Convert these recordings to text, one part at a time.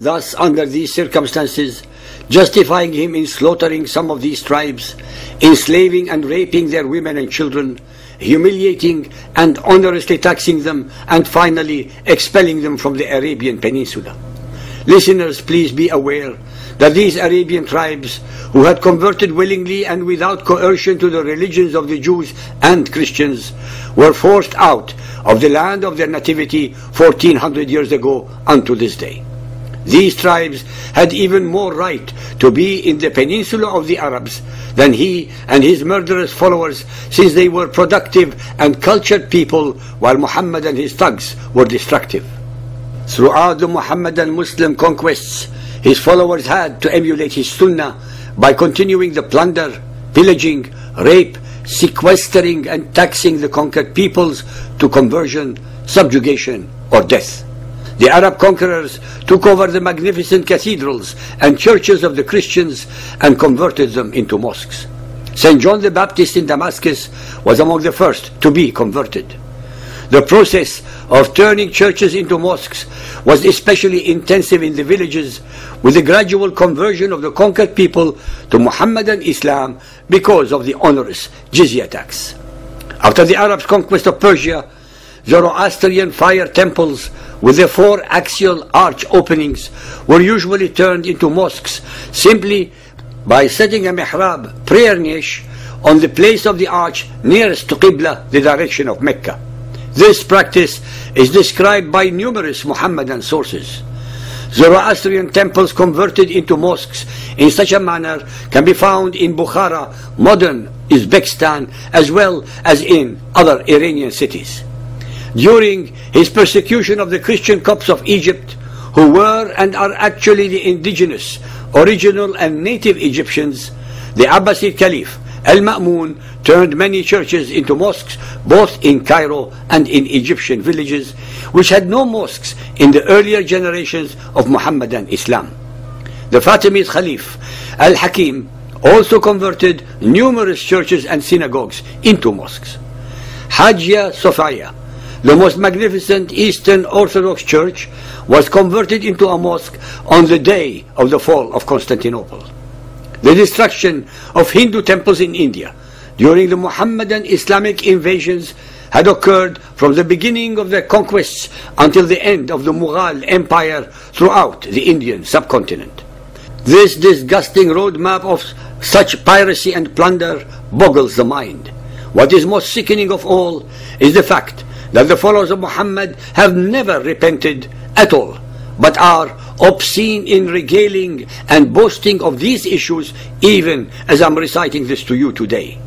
Thus, under these circumstances, justifying him in slaughtering some of these tribes, enslaving and raping their women and children, humiliating and onerously taxing them, and finally expelling them from the Arabian Peninsula. Listeners, please be aware that these Arabian tribes, who had converted willingly and without coercion to the religions of the Jews and Christians, were forced out of the land of their nativity 1400 years ago unto this day. These tribes had even more right to be in the peninsula of the Arabs than he and his murderous followers, since they were productive and cultured people while Muhammad and his thugs were destructive. Throughout the Muhammadan Muslim conquests, his followers had to emulate his sunnah by continuing the plunder, pillaging, rape, sequestering and taxing the conquered peoples to conversion, subjugation or death. The Arab conquerors took over the magnificent cathedrals and churches of the Christians and converted them into mosques. St. John the Baptist in Damascus was among the first to be converted. The process of turning churches into mosques was especially intensive in the villages, with the gradual conversion of the conquered people to Muhammadan Islam because of the onerous jizya tax. After the Arabs' conquest of Persia, Zoroastrian fire temples with their 4 axial arch openings were usually turned into mosques simply by setting a mihrab, prayer niche, on the place of the arch nearest to Qibla, the direction of Mecca. This practice is described by numerous Muhammadan sources. Zoroastrian temples converted into mosques in such a manner can be found in Bukhara, modern Uzbekistan, as well as in other Iranian cities. During his persecution of the Christian Copts of Egypt, who were and are actually the indigenous, original and native Egyptians, the Abbasid Caliph Al-Ma'mun turned many churches into mosques both in Cairo and in Egyptian villages which had no mosques in the earlier generations of Muhammadan Islam. The Fatimid Caliph Al-Hakim also converted numerous churches and synagogues into mosques. Hagia Sophia, the most magnificent Eastern Orthodox church, was converted into a mosque on the day of the fall of Constantinople. The destruction of Hindu temples in India during the Muhammadan Islamic invasions had occurred from the beginning of their conquests until the end of the Mughal Empire throughout the Indian subcontinent. This disgusting roadmap of such piracy and plunder boggles the mind. What is most sickening of all is the fact that the followers of Muhammad have never repented at all, but are obscene in regaling and boasting of these issues even as I'm reciting this to you today.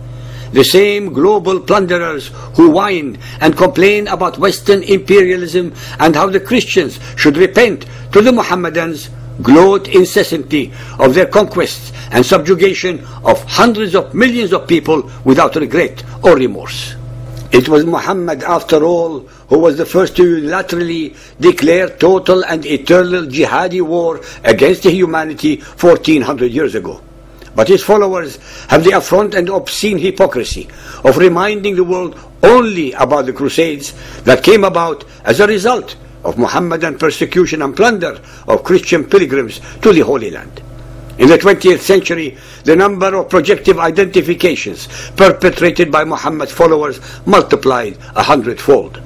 The same global plunderers who whine and complain about Western imperialism and how the Christians should repent to the Muhammadans gloat incessantly of their conquests and subjugation of hundreds of millions of people without regret or remorse. It was Muhammad, after all, who was the first to unilaterally declare total and eternal jihadi war against humanity 1400 years ago. But his followers have the affront and obscene hypocrisy of reminding the world only about the Crusades that came about as a result of Muhammadan persecution and plunder of Christian pilgrims to the Holy Land. In the 20th century, the number of projective identifications perpetrated by Muhammad's followers multiplied 100-fold.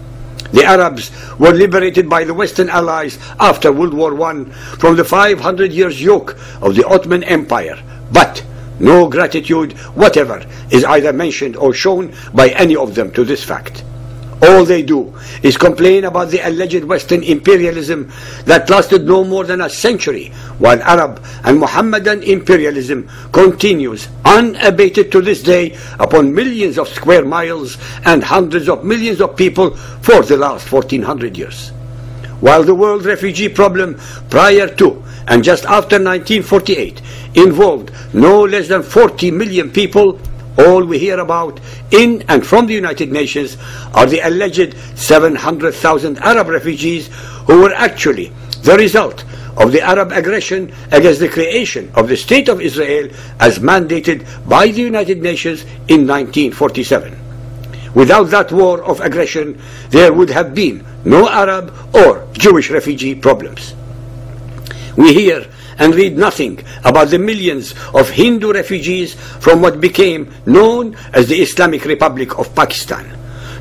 The Arabs were liberated by the Western Allies after World War I from the 500 years yoke of the Ottoman Empire, but no gratitude whatever is either mentioned or shown by any of them to this fact. All they do is complain about the alleged Western imperialism that lasted no more than a century, while Arab and Muhammadan imperialism continues unabated to this day upon millions of square miles and hundreds of millions of people for the last 1400 years. While the world refugee problem prior to and just after 1948 involved no less than 40 million people, all we hear about in and from the United Nations are the alleged 700,000 Arab refugees who were actually the result of the Arab aggression against the creation of the State of Israel as mandated by the United Nations in 1947. Without that war of aggression, there would have been no Arab or Jewish refugee problems. We hear and read nothing about the millions of Hindu refugees from what became known as the Islamic Republic of Pakistan.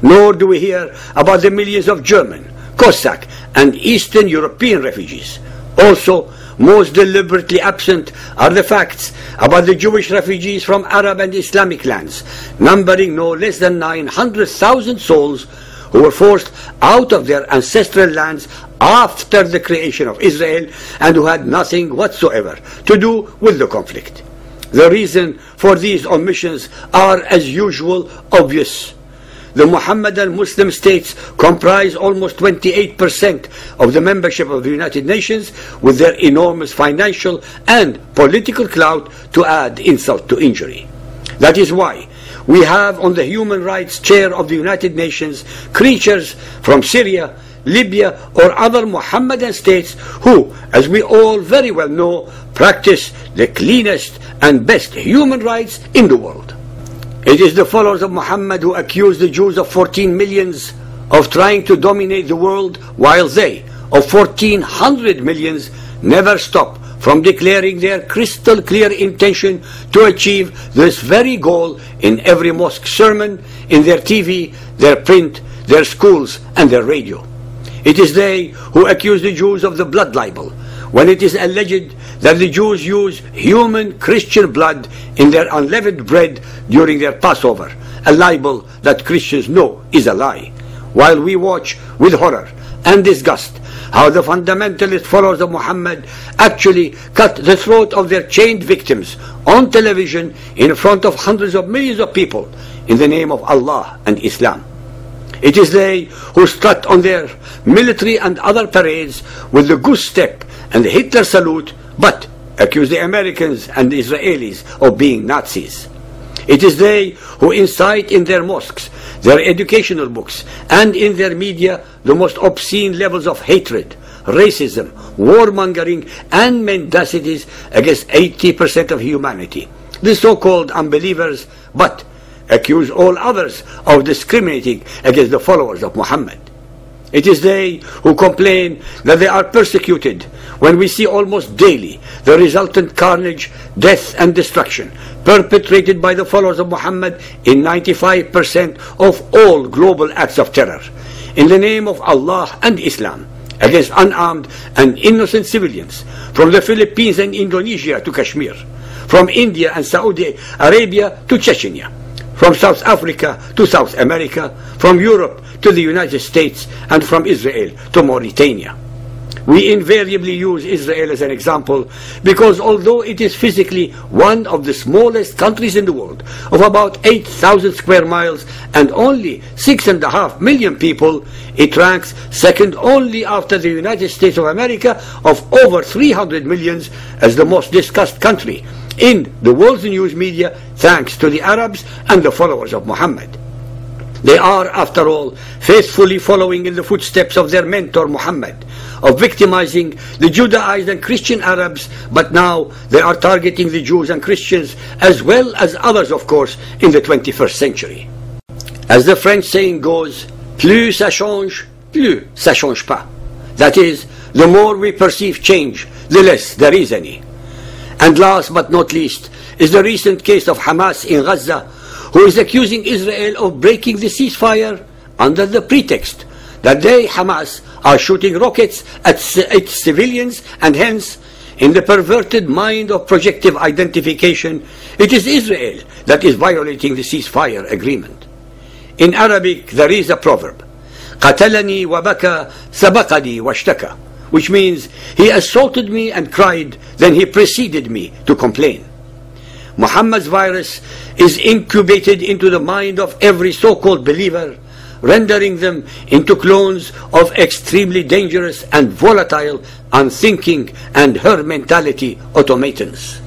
Nor do we hear about the millions of German, Cossack and Eastern European refugees. Also, most deliberately absent are the facts about the Jewish refugees from Arab and Islamic lands, numbering no less than 900,000 souls who were forced out of their ancestral lands after the creation of Israel and who had nothing whatsoever to do with the conflict. The reason for these omissions are, as usual, obvious. The Mohammedan Muslim states comprise almost 28% of the membership of the United Nations, with their enormous financial and political clout to add insult to injury. That is why we have on the Human Rights Chair of the United Nations creatures from Syria, Libya or other Mohammedan states who, as we all very well know, practice the cleanest and best human rights in the world. It is the followers of Muhammad who accuse the Jews of 14 millions of trying to dominate the world, while they, of 1,400 millions, never stop from declaring their crystal clear intention to achieve this very goal in every mosque sermon, in their TV, their print, their schools and their radio. It is they who accuse the Jews of the blood libel, when it is alleged that the Jews use human Christian blood in their unleavened bread during their Passover, a libel that Christians know is a lie, while we watch with horror and disgust how the fundamentalist followers of Muhammad actually cut the throat of their chained victims on television in front of hundreds of millions of people in the name of Allah and Islam. It is they who strut on their military and other parades with the goose step and the Hitler salute, but accuse the Americans and the Israelis of being Nazis. It is they who incite in their mosques, their educational books, and in their media the most obscene levels of hatred, racism, warmongering, and mendacities against 80% of humanity, the so-called unbelievers, but accuse all others of discriminating against the followers of Muhammad. It is they who complain that they are persecuted when we see almost daily the resultant carnage, death and destruction perpetrated by the followers of Muhammad in 95% of all global acts of terror in the name of Allah and Islam against unarmed and innocent civilians, from the Philippines and Indonesia to Kashmir, from India and Saudi Arabia to Chechnya, from South Africa to South America, from Europe to the United States, and from Israel to Mauritania. We invariably use Israel as an example because although it is physically one of the smallest countries in the world, of about 8,000 square miles and only 6.5 million people, it ranks second only after the United States of America of over 300 millions as the most discussed country in the world's news media, thanks to the Arabs and the followers of Muhammad. They are, after all, faithfully following in the footsteps of their mentor Muhammad, of victimizing the Judaized and Christian Arabs, but now they are targeting the Jews and Christians, as well as others, of course, in the 21st century. As the French saying goes, plus ça change pas. That is, the more we perceive change, the less there is any. And last but not least is the recent case of Hamas in Gaza, who is accusing Israel of breaking the ceasefire under the pretext that they, Hamas, are shooting rockets at its civilians, and hence, in the perverted mind of projective identification, it is Israel that is violating the ceasefire agreement. In Arabic there is a proverb, قتلني وبكى سبقني واشتكى, which means he assaulted me and cried, then he preceded me to complain. Muhammad's virus is incubated into the mind of every so-called believer, rendering them into clones of extremely dangerous and volatile, unthinking and her mentality automatons.